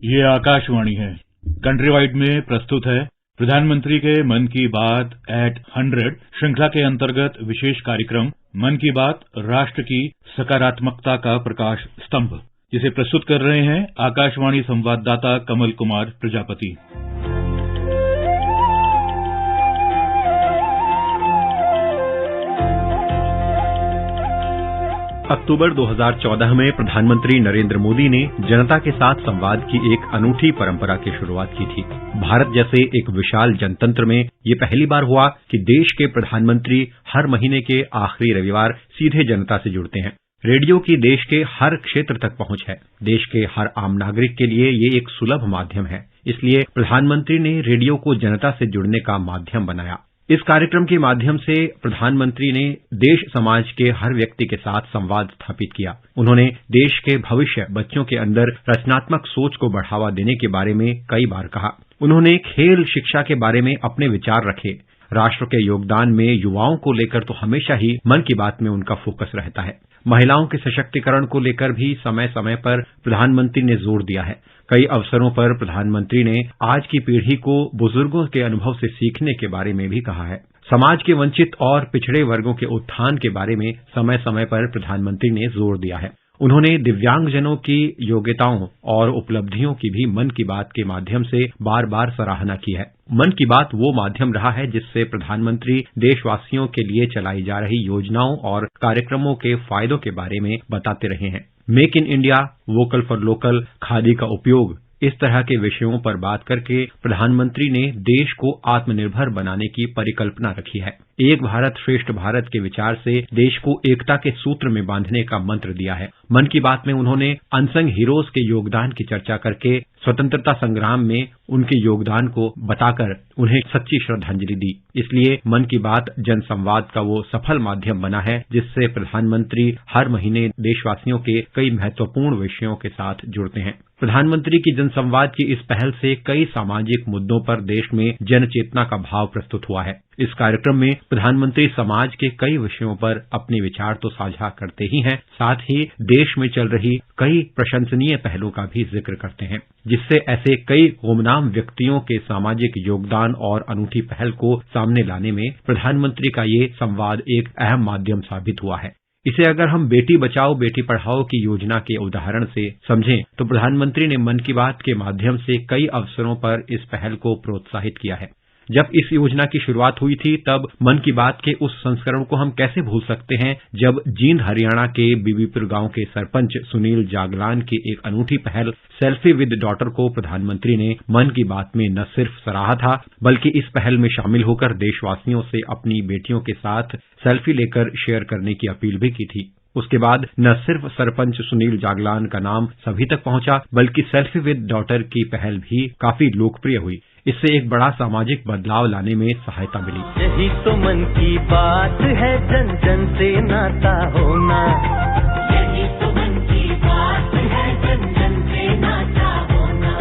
ये आकाशवाणी है। Country wide में प्रस्तुत है प्रधानमंत्री के मन की बात एट 100 श्रृंखला के अंतर्गत विशेष कार्यक्रम मन की बात राष्ट्र की सकारात्मकता का प्रकाश स्तंभ, जिसे प्रस्तुत कर रहे हैं आकाशवाणी संवाददाता कमल कुमार प्रजापति। अक्टूबर 2014 में प्रधानमंत्री नरेंद्र मोदी ने जनता के साथ संवाद की एक अनूठी परंपरा की शुरुआत की थी। भारत जैसे एक विशाल जनतंत्र में ये पहली बार हुआ कि देश के प्रधानमंत्री हर महीने के आखिरी रविवार सीधे जनता से जुड़ते हैं। रेडियो की देश के हर क्षेत्र तक पहुंच है। देश के हर आम नागरिक के लिए ये एक सुलभ माध्यम है। इसलिए प्रधानमंत्री ने रेडियो को जनता से जुड़ने का माध्यम बनाया। इस कार्यक्रम के माध्यम से प्रधानमंत्री ने देश समाज के हर व्यक्ति के साथ संवाद स्थापित किया। उन्होंने देश के भविष्य बच्चों के अंदर रचनात्मक सोच को बढ़ावा देने के बारे में कई बार कहा। उन्होंने खेल शिक्षा के बारे में अपने विचार रखे। राष्ट्र के योगदान में युवाओं को लेकर तो हमेशा ही मन की बात में उनका फोकस रहता है। महिलाओं के सशक्तिकरण को लेकर भी समय समय पर प्रधानमंत्री ने जोर दिया है। कई अवसरों पर प्रधानमंत्री ने आज की पीढ़ी को बुजुर्गों के अनुभव से सीखने के बारे में भी कहा है। समाज के वंचित और पिछड़े वर्गों के उत्थान के बारे में समय समय पर प्रधानमंत्री ने जोर दिया है। उन्होंने दिव्यांगजनों की योग्यताओं और उपलब्धियों की भी मन की बात के माध्यम से बार बार सराहना की है। मन की बात वो माध्यम रहा है जिससे प्रधानमंत्री देशवासियों के लिए चलाई जा रही योजनाओं और कार्यक्रमों के फायदों के बारे में बताते रहे हैं। Make in India, vocal for local, khadi का उपयोग, इस तरह के विषयों पर बात करके प्रधानमंत्री ने देश को आत्मनिर्भर बनाने की परिकल्पना रखी है। एक भारत श्रेष्ठ भारत के विचार से देश को एकता के सूत्र में बांधने का मंत्र दिया है। मन की बात में उन्होंने अनसंग हीरोज के योगदान की चर्चा करके स्वतंत्रता संग्राम में उनके योगदान को बताकर उन्हें सच्ची श्रद्धांजलि दी। इसलिए मन की बात जनसंवाद का वो सफल माध्यम बना है जिससे प्रधानमंत्री हर महीने देशवासियों के कई महत्वपूर्ण विषयों के साथ जुड़ते हैं। प्रधानमंत्री की जनसंवाद की इस पहल से कई सामाजिक मुद्दों पर देश में जनचेतना का भाव प्रस्तुत हुआ है। इस कार्यक्रम में प्रधानमंत्री समाज के कई विषयों पर अपने विचार तो साझा करते ही हैं, साथ ही देश में चल रही कई प्रशंसनीय पहलों का भी जिक्र करते हैं, जिससे ऐसे कई गुमनाम व्यक्तियों के सामाजिक योगदान और अनूठी पहल को सामने लाने में प्रधानमंत्री का ये संवाद एक अहम माध्यम साबित हुआ है। इसे अगर हम बेटी बचाओ बेटी पढ़ाओ की योजना के उदाहरण से समझें तो प्रधानमंत्री ने मन की बात के माध्यम से कई अवसरों पर इस पहल को प्रोत्साहित किया है। जब इस योजना की शुरुआत हुई थी तब मन की बात के उस संस्करण को हम कैसे भूल सकते हैं जब जींद हरियाणा के बीबीपुर गांव के सरपंच सुनील जागलान की एक अनूठी पहल सेल्फी विद डॉटर को प्रधानमंत्री ने मन की बात में न सिर्फ सराहा था बल्कि इस पहल में शामिल होकर देशवासियों से अपनी बेटियों के साथ सेल्फी लेकर शेयर करने की अपील भी की थी। उसके बाद न सिर्फ सरपंच सुनील जागलान का नाम सभी तक पहुंचा बल्कि सेल्फी विद डॉटर की पहल भी काफी लोकप्रिय हुई। इससे एक बड़ा सामाजिक बदलाव लाने में सहायता मिली। यही तो मन की बात है, जन जन से नाता होना। यही तो मन की बात है, जन जन से नाता होना।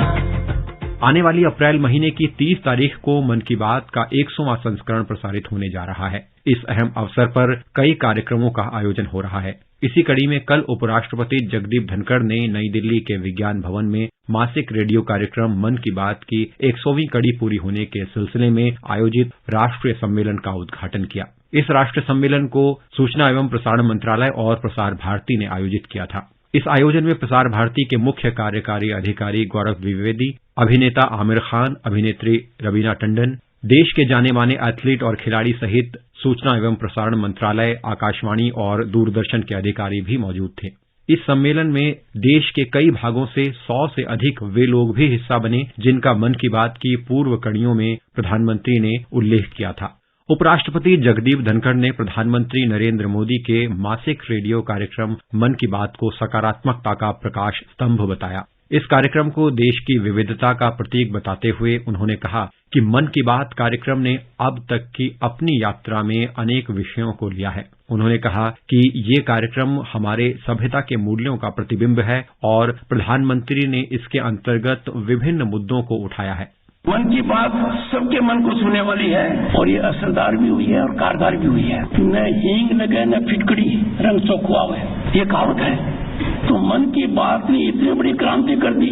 आने वाली अप्रैल महीने की 30 तारीख को मन की बात का 100वां संस्करण प्रसारित होने जा रहा है। इस अहम अवसर पर कई कार्यक्रमों का आयोजन हो रहा है। इसी कड़ी में कल उपराष्ट्रपति जगदीप धनखड़ ने नई दिल्ली के विज्ञान भवन में मासिक रेडियो कार्यक्रम मन की बात की 100वीं कड़ी पूरी होने के सिलसिले में आयोजित राष्ट्रीय सम्मेलन का उद्घाटन किया। इस राष्ट्रीय सम्मेलन को सूचना एवं प्रसारण मंत्रालय और प्रसार भारती ने आयोजित किया था। इस आयोजन में प्रसार भारती के मुख्य कार्यकारी अधिकारी गौरव द्विवेदी, अभिनेता आमिर खान, अभिनेत्री रवीना टंडन, देश के जाने माने एथलीट और खिलाड़ी सहित सूचना एवं प्रसारण मंत्रालय, आकाशवाणी और दूरदर्शन के अधिकारी भी मौजूद थे। इस सम्मेलन में देश के कई भागों से 100 से अधिक वे लोग भी हिस्सा बने जिनका मन की बात की पूर्व कड़ियों में प्रधानमंत्री ने उल्लेख किया था। उपराष्ट्रपति जगदीप धनखड़ ने प्रधानमंत्री नरेंद्र मोदी के मासिक रेडियो कार्यक्रम मन की बात को सकारात्मकता का प्रकाश स्तंभ बताया। इस कार्यक्रम को देश की विविधता का प्रतीक बताते हुए उन्होंने कहा कि मन की बात कार्यक्रम ने अब तक की अपनी यात्रा में अनेक विषयों को लिया है। उन्होंने कहा कि ये कार्यक्रम हमारे सभ्यता के मूल्यों का प्रतिबिंब है और प्रधानमंत्री ने इसके अंतर्गत विभिन्न मुद्दों को उठाया है। मन की बात सबके मन को छूने वाली है और ये असरदार भी हुई है और कारगर भी हुई है। न हींग लगे न फिटकड़ी रंग चौखुआ है, ये कहावत है। तो मन की बात ने इतनी बड़ी क्रांति कर दी,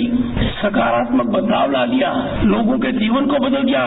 सकारात्मक बदलाव ला दिया, लोगों के जीवन को बदल दिया,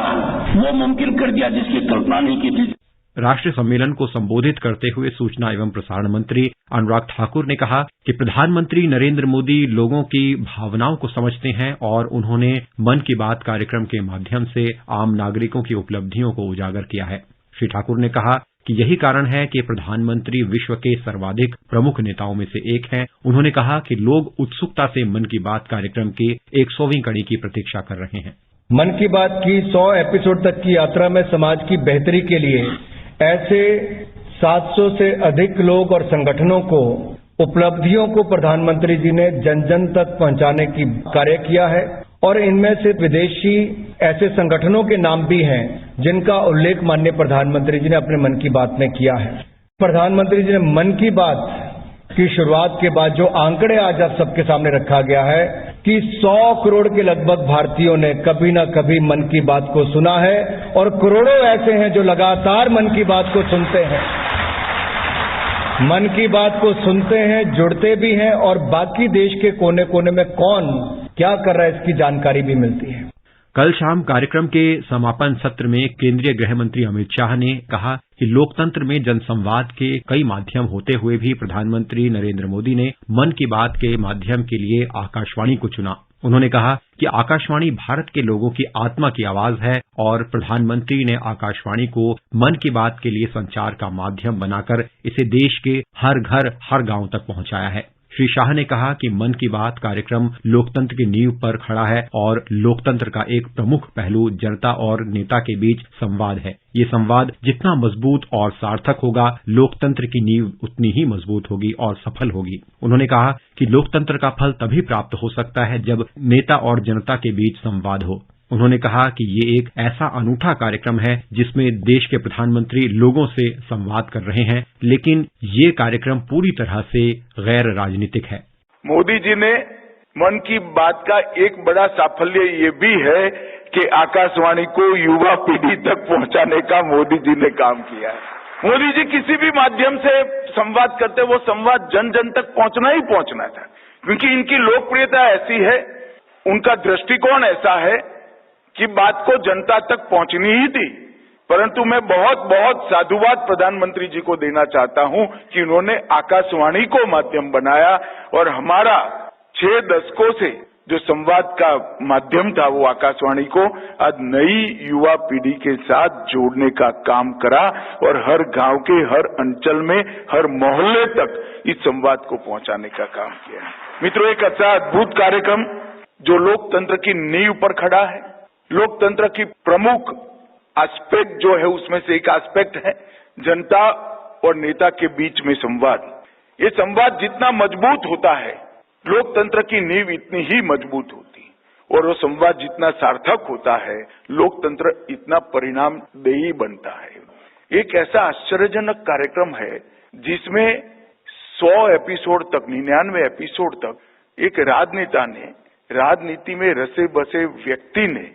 वो मुमकिन कर दिया जिसकी कल्पना नहीं की थी। राष्ट्रीय सम्मेलन को संबोधित करते हुए सूचना एवं प्रसारण मंत्री अनुराग ठाकुर ने कहा कि प्रधानमंत्री नरेंद्र मोदी लोगों की भावनाओं को समझते हैं और उन्होंने मन की बात कार्यक्रम के माध्यम से आम नागरिकों की उपलब्धियों को उजागर किया है। श्री ठाकुर ने कहा कि यही कारण है कि प्रधानमंत्री विश्व के सर्वाधिक प्रमुख नेताओं में से एक हैं। उन्होंने कहा कि लोग उत्सुकता से मन की बात कार्यक्रम की 100वीं कड़ी की प्रतीक्षा कर रहे हैं। मन की बात की 100 एपिसोड तक की यात्रा में समाज की बेहतरी के लिए ऐसे 700 से अधिक लोग और संगठनों को उपलब्धियों को प्रधानमंत्री जी ने जन जन तक पहुंचाने की कार्य किया है और इनमें से विदेशी ऐसे संगठनों के नाम भी हैं जिनका उल्लेख माननीय प्रधानमंत्री जी ने अपने मन की बात में किया है। प्रधानमंत्री जी ने मन की बात की शुरुआत के बाद जो आंकड़े आज आप सबके सामने रखा गया है कि 100 करोड़ के लगभग भारतीयों ने कभी न कभी मन की बात को सुना है और करोड़ों ऐसे हैं जो लगातार मन की बात को सुनते हैं, मन की बात को सुनते हैं, जुड़ते भी हैं और बाकी देश के कोने कोने में कौन क्या कर रहा है इसकी जानकारी भी मिलती है। कल शाम कार्यक्रम के समापन सत्र में केंद्रीय गृह मंत्री अमित शाह ने कहा कि लोकतंत्र में जनसंवाद के कई माध्यम होते हुए भी प्रधानमंत्री नरेंद्र मोदी ने मन की बात के माध्यम के लिए आकाशवाणी को चुना। उन्होंने कहा कि आकाशवाणी भारत के लोगों की आत्मा की आवाज है और प्रधानमंत्री ने आकाशवाणी को मन की बात के लिए संचार का माध्यम बनाकर इसे देश के हर घर हर गांव तक पहुंचाया है। श्री शाह ने कहा कि मन की बात कार्यक्रम लोकतंत्र की नींव पर खड़ा है और लोकतंत्र का एक प्रमुख पहलू जनता और नेता के बीच संवाद है। ये संवाद जितना मजबूत और सार्थक होगा, लोकतंत्र की नींव उतनी ही मजबूत होगी और सफल होगी। उन्होंने कहा कि लोकतंत्र का फल तभी प्राप्त हो सकता है जब नेता और जनता के बीच संवाद हो। उन्होंने कहा कि ये एक ऐसा अनूठा कार्यक्रम है जिसमें देश के प्रधानमंत्री लोगों से संवाद कर रहे हैं, लेकिन ये कार्यक्रम पूरी तरह से गैर राजनीतिक है। मोदी जी ने मन की बात का एक बड़ा साफल्य ये भी है कि आकाशवाणी को युवा पीढ़ी तक पहुंचाने का मोदी जी ने काम किया है। मोदी जी किसी भी माध्यम से संवाद करते, वो संवाद जन जन तक पहुंचना ही पहुंचना था, क्योंकि इनकी लोकप्रियता ऐसी है, उनका दृष्टिकोण ऐसा है कि बात को जनता तक पहुंचनी ही थी। परंतु मैं बहुत बहुत साधुवाद प्रधानमंत्री जी को देना चाहता हूं कि उन्होंने आकाशवाणी को माध्यम बनाया और हमारा 6 दशकों से जो संवाद का माध्यम था वो आकाशवाणी को आज नई युवा पीढ़ी के साथ जोड़ने का काम करा और हर गांव के हर अंचल में हर मोहल्ले तक इस संवाद को पहुंचाने का काम किया। मित्रों, एक ऐसा अद्भुत कार्यक्रम जो लोकतंत्र की नींव पर खड़ा है, लोकतंत्र की प्रमुख एस्पेक्ट जो है उसमें से एक एस्पेक्ट है जनता और नेता के बीच में संवाद। ये संवाद जितना मजबूत होता है, लोकतंत्र की नींव इतनी ही मजबूत होती है और वो संवाद जितना सार्थक होता है, लोकतंत्र इतना परिणामदेही बनता है। एक ऐसा आश्चर्यजनक कार्यक्रम है जिसमें 100 एपिसोड तक, 99 एपिसोड तक एक राजनेता ने, राजनीति में रसे बसे व्यक्ति ने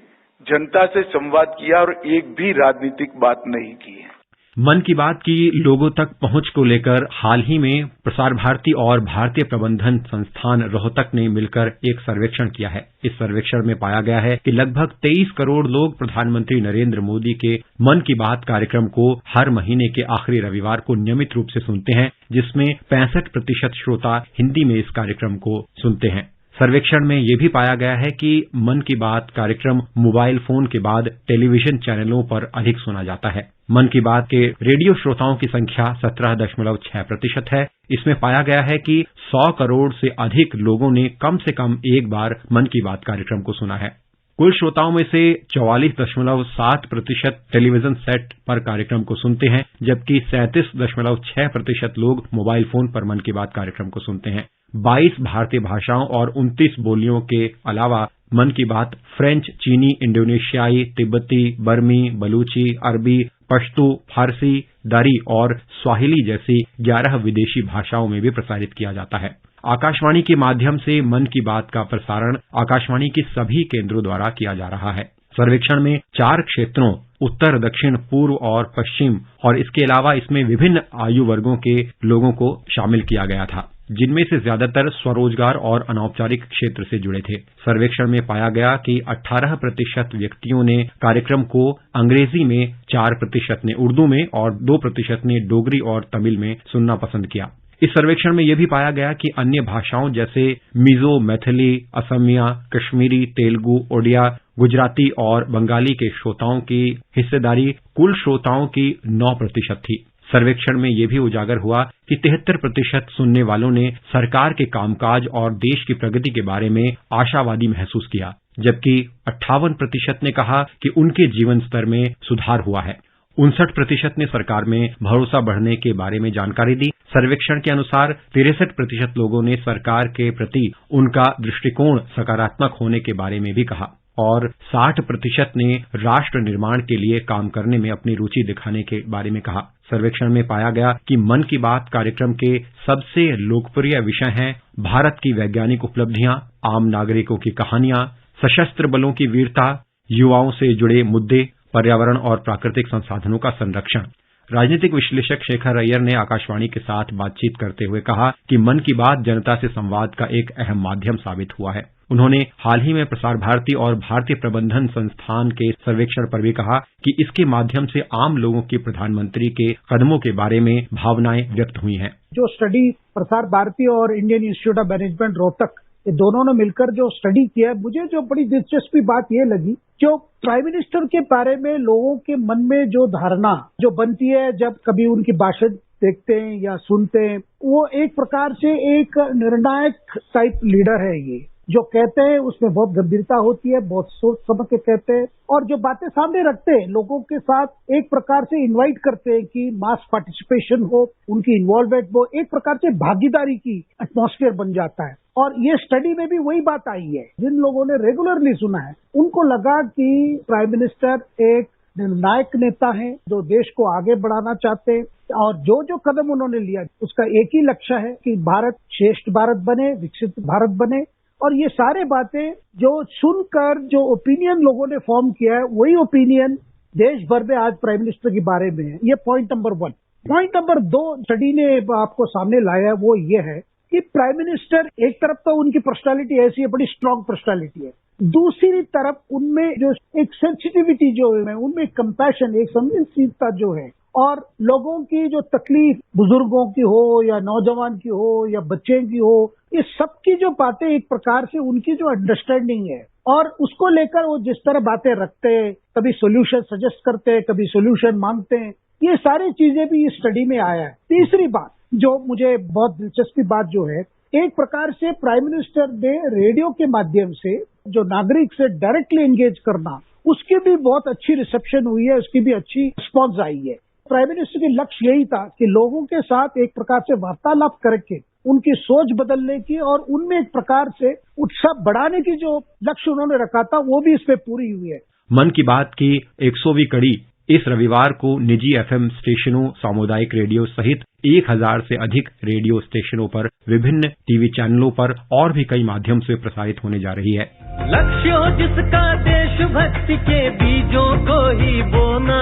जनता से संवाद किया और एक भी राजनीतिक बात नहीं की है। मन की बात की लोगों तक पहुंच को लेकर हाल ही में प्रसार भारती और भारतीय प्रबंधन संस्थान रोहतक ने मिलकर एक सर्वेक्षण किया है। इस सर्वेक्षण में पाया गया है कि लगभग 23 करोड़ लोग प्रधानमंत्री नरेंद्र मोदी के मन की बात कार्यक्रम को हर महीने के आखिरी रविवार को नियमित रूप से सुनते हैं, जिसमें 65% श्रोता हिंदी में इस कार्यक्रम को सुनते हैं। सर्वेक्षण में यह भी पाया गया है कि मन की बात कार्यक्रम मोबाइल फोन के बाद टेलीविजन चैनलों पर अधिक सुना जाता है। मन की बात के रेडियो श्रोताओं की संख्या 17.6% है। इसमें पाया गया है कि 100 करोड़ से अधिक लोगों ने कम से कम एक बार मन की बात कार्यक्रम को सुना है। कुल श्रोताओं में से 44.7% टेलीविजन सेट पर कार्यक्रम को सुनते हैं, जबकि 37.6% लोग मोबाइल फोन पर मन की बात कार्यक्रम को सुनते हैं। 22 भारतीय भाषाओं और 29 बोलियों के अलावा मन की बात फ्रेंच, चीनी, इंडोनेशियाई, तिब्बती, बर्मी, बलूची, अरबी, पश्तो, फारसी, दरी और स्वाहिली जैसी 11 विदेशी भाषाओं में भी प्रसारित किया जाता है। आकाशवाणी के माध्यम से मन की बात का प्रसारण आकाशवाणी के सभी केंद्रों द्वारा किया जा रहा है। सर्वेक्षण में 4 क्षेत्रों उत्तर, दक्षिण, पूर्व और पश्चिम और इसके अलावा इसमें विभिन्न आयु वर्गों के लोगों को शामिल किया गया था। जिनमें से ज्यादातर स्वरोजगार और अनौपचारिक क्षेत्र से जुड़े थे। सर्वेक्षण में पाया गया कि 18% व्यक्तियों ने कार्यक्रम को अंग्रेजी में, 4% ने उर्दू में और 2% ने डोगरी और तमिल में सुनना पसंद किया। इस सर्वेक्षण में यह भी पाया गया कि अन्य भाषाओं जैसे मिजो, मैथिली, असमिया, कश्मीरी, तेलुगु, ओडिया, गुजराती और बंगाली के श्रोताओं की हिस्सेदारी कुल श्रोताओं की 9% थी। सर्वेक्षण में यह भी उजागर हुआ कि 73% सुनने वालों ने सरकार के कामकाज और देश की प्रगति के बारे में आशावादी महसूस किया, जबकि 58% ने कहा कि उनके जीवन स्तर में सुधार हुआ है। 59% ने सरकार में भरोसा बढ़ने के बारे में जानकारी दी। सर्वेक्षण के अनुसार 63% लोगों ने सरकार के प्रति उनका दृष्टिकोण सकारात्मक होने के बारे में भी कहा और 60% ने राष्ट्र निर्माण के लिए काम करने में अपनी रुचि दिखाने के बारे में कहा। सर्वेक्षण में पाया गया कि मन की बात कार्यक्रम के सबसे लोकप्रिय विषय हैं भारत की वैज्ञानिक उपलब्धियां, आम नागरिकों की कहानियां, सशस्त्र बलों की वीरता, युवाओं से जुड़े मुद्दे, पर्यावरण और प्राकृतिक संसाधनों का संरक्षण। राजनीतिक विश्लेषक शेखर अय्यर ने आकाशवाणी के साथ बातचीत करते हुए कहा कि मन की बात जनता से संवाद का एक अहम माध्यम साबित हुआ है। उन्होंने हाल ही में प्रसार भारती और भारतीय प्रबंधन संस्थान के सर्वेक्षण पर भी कहा कि इसके माध्यम से आम लोगों की प्रधानमंत्री के कदमों के बारे में भावनाएं व्यक्त हुई हैं। जो स्टडी प्रसार भारती और Indian institute of management Rohtak, ये दोनों ने मिलकर जो स्टडी किया है, मुझे जो बड़ी दिलचस्पी बात ये लगी, जो प्राइम मिनिस्टर के बारे में लोगों के मन में जो धारणा जो बनती है जब कभी उनकी भाषण देखते हैं या सुनते हैं, वो एक प्रकार से एक निर्णायक टाइप लीडर है। ये जो कहते हैं उसमें बहुत गंभीरता होती है, बहुत सोच समझ के कहते हैं और जो बातें सामने रखते हैं लोगों के साथ एक प्रकार से इनवाइट करते हैं कि मास पार्टिसिपेशन हो, उनकी इन्वॉल्वमेंट हो, एक प्रकार से भागीदारी की एटमॉस्फेयर बन जाता है। और ये स्टडी में भी वही बात आई है। जिन लोगों ने रेगुलरली सुना है उनको लगा कि प्राइम मिनिस्टर एक निर्णायक नेता है जो देश को आगे बढ़ाना चाहते हैं और जो जो कदम उन्होंने लिया उसका एक ही लक्ष्य है कि भारत श्रेष्ठ भारत बने, विकसित भारत बने। और ये सारे बातें जो सुनकर जो ओपिनियन लोगों ने फॉर्म किया है, वही ओपिनियन देश भर में आज प्राइम मिनिस्टर के बारे में है। ये point number 1। Point number 2 study ने आपको सामने लाया है, वो ये है कि प्राइम मिनिस्टर एक तरफ तो उनकी पर्सनालिटी ऐसी है, बड़ी स्ट्रांग पर्सनालिटी है, दूसरी तरफ उनमें जो एक सेंसिटिविटी जो है, उनमें कंपैशन, एक संवेदनशीलता जो है और लोगों की जो तकलीफ बुजुर्गों की हो या नौजवान की हो या बच्चे की हो, ये सबकी जो बातें एक प्रकार से उनकी जो अंडरस्टैंडिंग है और उसको लेकर वो जिस तरह बातें रखते हैं, कभी सोल्यूशन सजेस्ट करते हैं, कभी सोल्यूशन मांगते हैं, ये सारी चीजें भी इस स्टडी में आया है। तीसरी बात जो मुझे बहुत दिलचस्पी बात जो है, एक प्रकार से प्राइम मिनिस्टर ने रेडियो के माध्यम से जो नागरिक से डायरेक्टली एंगेज करना, उसकी भी बहुत अच्छी रिसेप्शन हुई है, उसकी भी अच्छी रिस्पॉन्स आई है। प्राइम मिनिस्टर के लक्ष्य यही था कि लोगों के साथ एक प्रकार से वार्तालाप करके उनकी सोच बदलने की और उनमें एक प्रकार से उत्साह बढ़ाने की जो लक्ष्य उन्होंने रखा था, वो भी इसमें पूरी हुई है। मन की बात की 100वीं कड़ी इस रविवार को निजी एफएम स्टेशनों, सामुदायिक रेडियो सहित 1000 से अधिक रेडियो स्टेशनों पर, विभिन्न टीवी चैनलों पर और भी कई माध्यम से प्रसारित होने जा रही है। लक्ष्य हो जिसका देशभक्ति के बीजों को ही बोना,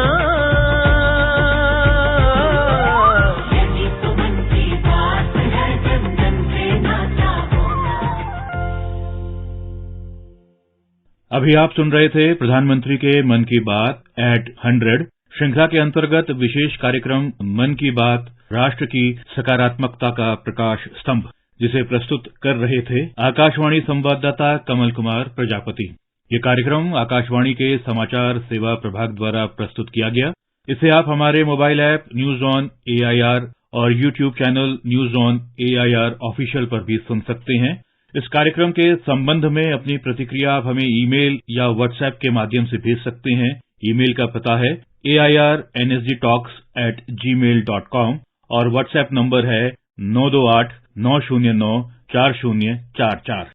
यही तो मन की बात है, जन जन से नाता होना। अभी आप सुन रहे थे प्रधानमंत्री के मन की बात @100 श्रृंखला के अंतर्गत विशेष कार्यक्रम मन की बात राष्ट्र की सकारात्मकता का प्रकाश स्तंभ, जिसे प्रस्तुत कर रहे थे आकाशवाणी संवाददाता कमल कुमार प्रजापति। ये कार्यक्रम आकाशवाणी के समाचार सेवा प्रभाग द्वारा प्रस्तुत किया गया। इसे आप हमारे mobile app news on AIR और YouTube channel news on AIR official पर भी सुन सकते हैं। इस कार्यक्रम के संबंध में अपनी प्रतिक्रिया आप हमें ईमेल या व्हाट्सएप के माध्यम से भेज सकते हैं। ईमेल का पता है airnsgtalks@gmail.com और व्हाट्सएप नंबर है 928 909 4044।